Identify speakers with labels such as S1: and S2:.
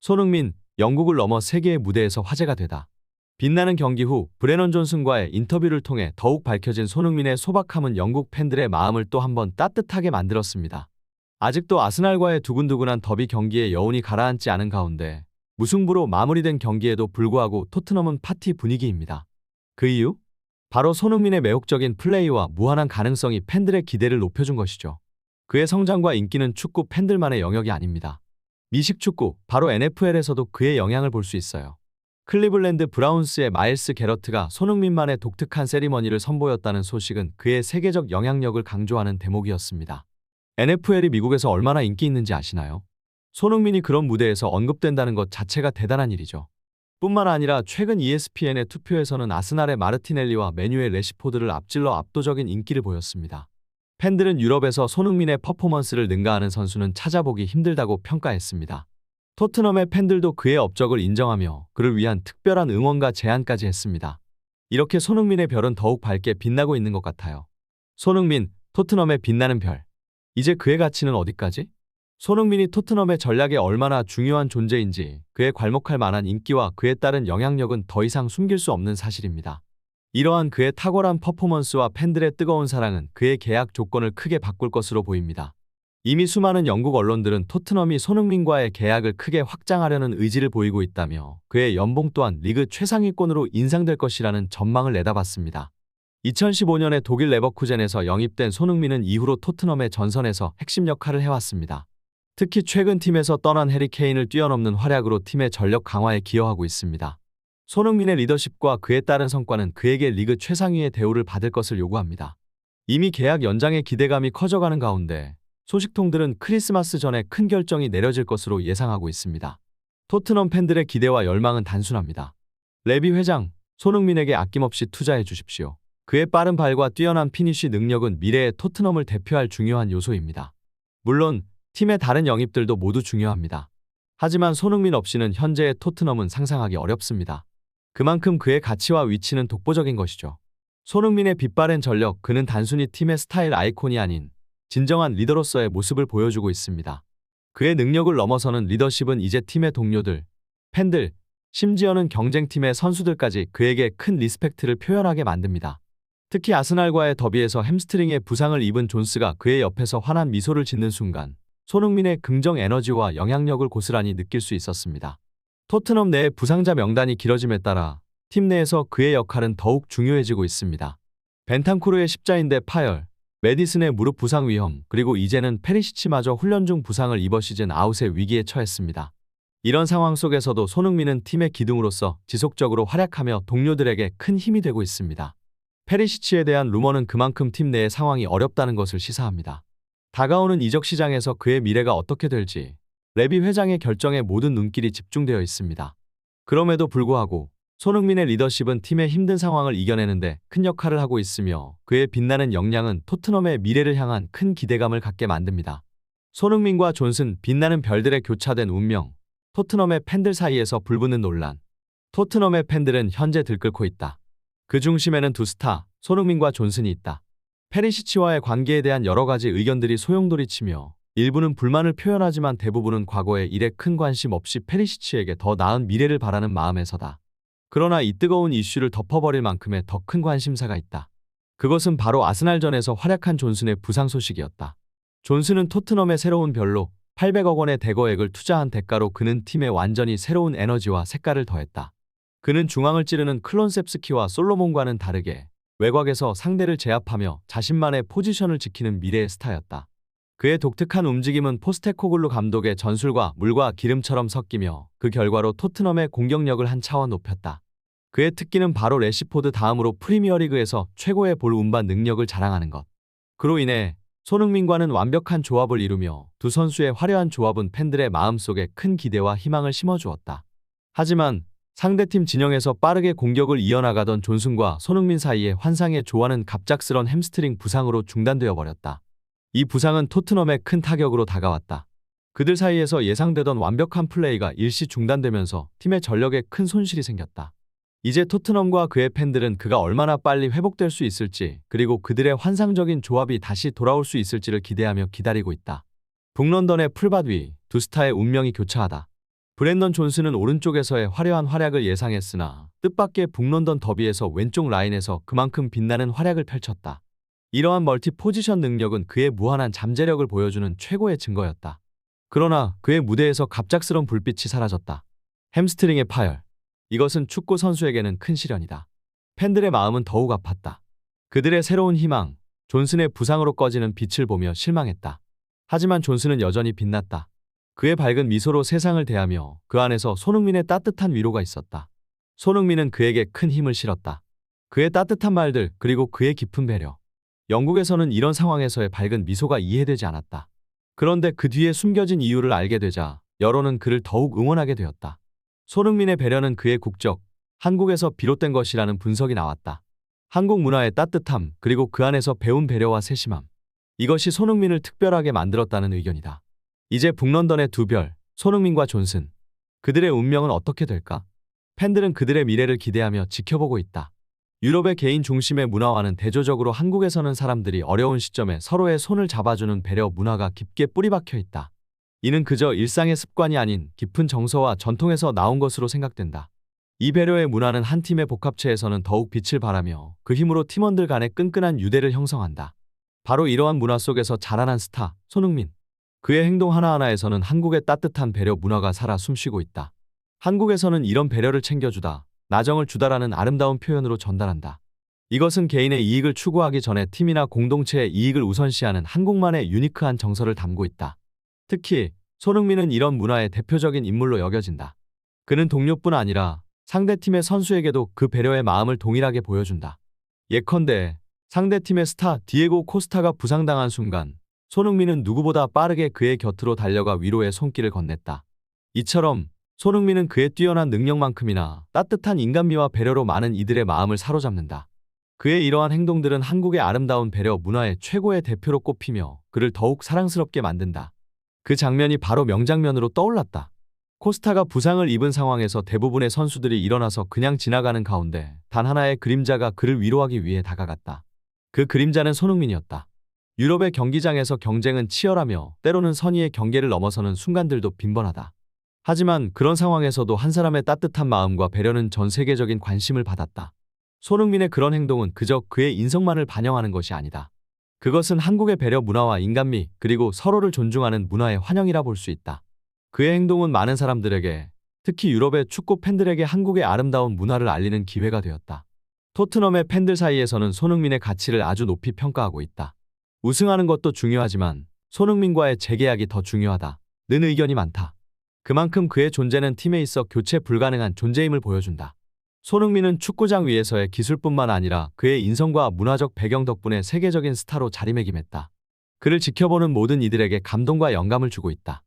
S1: 손흥민, 영국을 넘어 세계의 무대에서 화제가 되다. 빛나는 경기 후 브레넌 존슨과의 인터뷰를 통해 더욱 밝혀진 손흥민의 소박함은 영국 팬들의 마음을 또 한 번 따뜻하게 만들었습니다. 아직도 아스날과의 두근두근한 더비 경기에 여운이 가라앉지 않은 가운데 무승부로 마무리된 경기에도 불구하고 토트넘은 파티 분위기입니다. 그 이유? 바로 손흥민의 매혹적인 플레이와 무한한 가능성이 팬들의 기대를 높여준 것이죠. 그의 성장과 인기는 축구 팬들만의 영역이 아닙니다. 미식 축구, 바로 NFL에서도 그의 영향을 볼 수 있어요. 클리블랜드 브라운스의 마일스 게러트가 손흥민만의 독특한 세리머니를 선보였다는 소식은 그의 세계적 영향력을 강조하는 대목이었습니다. NFL이 미국에서 얼마나 인기 있는지 아시나요? 손흥민이 그런 무대에서 언급된다는 것 자체가 대단한 일이죠. 뿐만 아니라 최근 ESPN의 투표에서는 아스날의 마르티넬리와 맨유의 레시포드를 앞질러 압도적인 인기를 보였습니다. 팬들은 유럽에서 손흥민의 퍼포먼스를 능가하는 선수는 찾아보기 힘들다고 평가했습니다. 토트넘의 팬들도 그의 업적을 인정하며 그를 위한 특별한 응원과 제안까지 했습니다. 이렇게 손흥민의 별은 더욱 밝게 빛나고 있는 것 같아요. 손흥민, 토트넘의 빛나는 별. 이제 그의 가치는 어디까지? 손흥민이 토트넘의 전략에 얼마나 중요한 존재인지 그에 괄목할 만한 인기와 그에 따른 영향력은 더 이상 숨길 수 없는 사실입니다. 이러한 그의 탁월한 퍼포먼스와 팬들의 뜨거운 사랑은 그의 계약 조건을 크게 바꿀 것으로 보입니다. 이미 수많은 영국 언론들은 토트넘이 손흥민과의 계약을 크게 확장하려는 의지를 보이고 있다며 그의 연봉 또한 리그 최상위권으로 인상될 것이라는 전망을 내다봤습니다. 2015년에 독일 레버쿠젠에서 영입된 손흥민은 이후로 토트넘의 전선에서 핵심 역할을 해왔습니다. 특히 최근 팀에서 떠난 해리 케인을 뛰어넘는 활약으로 팀의 전력 강화에 기여하고 있습니다. 손흥민의 리더십과 그에 따른 성과는 그에게 리그 최상위의 대우를 받을 것을 요구합니다. 이미 계약 연장의 기대감이 커져가는 가운데 소식통들은 크리스마스 전에 큰 결정이 내려질 것으로 예상하고 있습니다. 토트넘 팬들의 기대와 열망은 단순합니다. 레비 회장, 손흥민에게 아낌없이 투자해 주십시오. 그의 빠른 발과 뛰어난 피니쉬 능력은 미래의 토트넘을 대표할 중요한 요소입니다. 물론 팀의 다른 영입들도 모두 중요합니다. 하지만 손흥민 없이는 현재의 토트넘은 상상하기 어렵습니다. 그만큼 그의 가치와 위치는 독보적인 것이죠. 손흥민의 빛바랜 전력, 그는 단순히 팀의 스타일 아이콘이 아닌 진정한 리더로서의 모습을 보여주고 있습니다. 그의 능력을 넘어서는 리더십은 이제 팀의 동료들, 팬들, 심지어는 경쟁팀의 선수들까지 그에게 큰 리스펙트를 표현하게 만듭니다. 특히 아스날과의 더비에서 햄스트링에 부상을 입은 존스가 그의 옆에서 환한 미소를 짓는 순간 손흥민의 긍정 에너지와 영향력을 고스란히 느낄 수 있었습니다. 토트넘 내의 부상자 명단이 길어짐에 따라 팀 내에서 그의 역할은 더욱 중요해지고 있습니다. 벤탄쿠르의 십자인대 파열, 메디슨의 무릎 부상 위험, 그리고 이제는 페리시치마저 훈련 중 부상을 입어 시즌 아웃의 위기에 처했습니다. 이런 상황 속에서도 손흥민은 팀의 기둥으로서 지속적으로 활약하며 동료들에게 큰 힘이 되고 있습니다. 페리시치에 대한 루머는 그만큼 팀 내의 상황이 어렵다는 것을 시사합니다. 다가오는 이적 시장에서 그의 미래가 어떻게 될지 레비 회장의 결정에 모든 눈길이 집중되어 있습니다. 그럼에도 불구하고 손흥민의 리더십은 팀의 힘든 상황을 이겨내는데 큰 역할을 하고 있으며 그의 빛나는 역량은 토트넘의 미래를 향한 큰 기대감을 갖게 만듭니다. 손흥민과 존슨, 빛나는 별들의 교차된 운명, 토트넘의 팬들 사이에서 불붙는 논란. 토트넘의 팬들은 현재 들끓고 있다. 그 중심에는 두 스타, 손흥민과 존슨이 있다. 페리시치와의 관계에 대한 여러 가지 의견들이 소용돌이치며 일부는 불만을 표현하지만 대부분은 과거의 일에 큰 관심 없이 페리시치에게 더 나은 미래를 바라는 마음에서다. 그러나 이 뜨거운 이슈를 덮어버릴 만큼의 더 큰 관심사가 있다. 그것은 바로 아스날전에서 활약한 존슨의 부상 소식이었다. 존슨은 토트넘의 새로운 별로 800억 원의 대거액을 투자한 대가로 그는 팀에 완전히 새로운 에너지와 색깔을 더했다. 그는 중앙을 찌르는 클론셉스키와 솔로몬과는 다르게 외곽에서 상대를 제압하며 자신만의 포지션을 지키는 미래의 스타였다. 그의 독특한 움직임은 포스테코글루 감독의 전술과 물과 기름처럼 섞이며 그 결과로 토트넘의 공격력을 한 차원 높였다. 그의 특기는 바로 레시포드 다음으로 프리미어리그에서 최고의 볼 운반 능력을 자랑하는 것. 그로 인해 손흥민과는 완벽한 조합을 이루며 두 선수의 화려한 조합은 팬들의 마음속에 큰 기대와 희망을 심어주었다. 하지만 상대팀 진영에서 빠르게 공격을 이어나가던 존슨과 손흥민 사이의 환상의 조화는 갑작스런 햄스트링 부상으로 중단되어 버렸다. 이 부상은 토트넘에 큰 타격으로 다가왔다. 그들 사이에서 예상되던 완벽한 플레이가 일시 중단되면서 팀의 전력에 큰 손실이 생겼다. 이제 토트넘과 그의 팬들은 그가 얼마나 빨리 회복될 수 있을지, 그리고 그들의 환상적인 조합이 다시 돌아올 수 있을지를 기대하며 기다리고 있다. 북런던의 풀밭 위, 두 스타의 운명이 교차하다. 브랜던 존슨은 오른쪽에서의 화려한 활약을 예상했으나 뜻밖의 북런던 더비에서 왼쪽 라인에서 그만큼 빛나는 활약을 펼쳤다. 이러한 멀티 포지션 능력은 그의 무한한 잠재력을 보여주는 최고의 증거였다. 그러나 그의 무대에서 갑작스런 불빛이 사라졌다. 햄스트링의 파열. 이것은 축구 선수에게는 큰 시련이다. 팬들의 마음은 더욱 아팠다. 그들의 새로운 희망, 존슨의 부상으로 꺼지는 빛을 보며 실망했다. 하지만 존슨은 여전히 빛났다. 그의 밝은 미소로 세상을 대하며 그 안에서 손흥민의 따뜻한 위로가 있었다. 손흥민은 그에게 큰 힘을 실었다. 그의 따뜻한 말들 그리고 그의 깊은 배려. 영국에서는 이런 상황에서의 밝은 미소가 이해되지 않았다. 그런데 그 뒤에 숨겨진 이유를 알게 되자 여론은 그를 더욱 응원하게 되었다. 손흥민의 배려는 그의 국적, 한국에서 비롯된 것이라는 분석이 나왔다. 한국 문화의 따뜻함 그리고 그 안에서 배운 배려와 세심함. 이것이 손흥민을 특별하게 만들었다는 의견이다. 이제 북런던의 두 별, 손흥민과 존슨. 그들의 운명은 어떻게 될까? 팬들은 그들의 미래를 기대하며 지켜보고 있다. 유럽의 개인 중심의 문화와는 대조적으로 한국에서는 사람들이 어려운 시점에 서로의 손을 잡아주는 배려 문화가 깊게 뿌리박혀 있다. 이는 그저 일상의 습관이 아닌 깊은 정서와 전통에서 나온 것으로 생각된다. 이 배려의 문화는 한 팀의 복합체에서는 더욱 빛을 발하며 그 힘으로 팀원들 간의 끈끈한 유대를 형성한다. 바로 이러한 문화 속에서 자라난 스타, 손흥민. 그의 행동 하나하나에서는 한국의 따뜻한 배려 문화가 살아 숨쉬고 있다. 한국에서는 이런 배려를 챙겨주다, 나정을 주다라는 아름다운 표현으로 전달한다. 이것은 개인의 이익을 추구하기 전에 팀이나 공동체의 이익을 우선시하는 한국만의 유니크한 정서를 담고 있다. 특히 손흥민은 이런 문화의 대표적인 인물로 여겨진다. 그는 동료뿐 아니라 상대팀의 선수에게도 그 배려의 마음을 동일하게 보여준다. 예컨대 상대팀의 스타 디에고 코스타가 부상당한 순간 손흥민은 누구보다 빠르게 그의 곁으로 달려가 위로의 손길을 건넸다. 이처럼 손흥민은 그의 뛰어난 능력만큼이나 따뜻한 인간미와 배려로 많은 이들의 마음을 사로잡는다. 그의 이러한 행동들은 한국의 아름다운 배려 문화의 최고의 대표로 꼽히며 그를 더욱 사랑스럽게 만든다. 그 장면이 바로 명장면으로 떠올랐다. 코스타가 부상을 입은 상황에서 대부분의 선수들이 일어나서 그냥 지나가는 가운데 단 하나의 그림자가 그를 위로하기 위해 다가갔다. 그 그림자는 손흥민이었다. 유럽의 경기장에서 경쟁은 치열하며 때로는 선의의 경계를 넘어서는 순간들도 빈번하다. 하지만 그런 상황에서도 한 사람의 따뜻한 마음과 배려는 전 세계적인 관심을 받았다. 손흥민의 그런 행동은 그저 그의 인성만을 반영하는 것이 아니다. 그것은 한국의 배려 문화와 인간미 그리고 서로를 존중하는 문화의 환영이라 볼 수 있다. 그의 행동은 많은 사람들에게, 특히 유럽의 축구 팬들에게 한국의 아름다운 문화를 알리는 기회가 되었다. 토트넘의 팬들 사이에서는 손흥민의 가치를 아주 높이 평가하고 있다. 우승하는 것도 중요하지만 손흥민과의 재계약이 더 중요하다는 의견이 많다. 그만큼 그의 존재는 팀에 있어 교체 불가능한 존재임을 보여준다. 손흥민은 축구장 위에서의 기술뿐만 아니라 그의 인성과 문화적 배경 덕분에 세계적인 스타로 자리매김했다. 그를 지켜보는 모든 이들에게 감동과 영감을 주고 있다.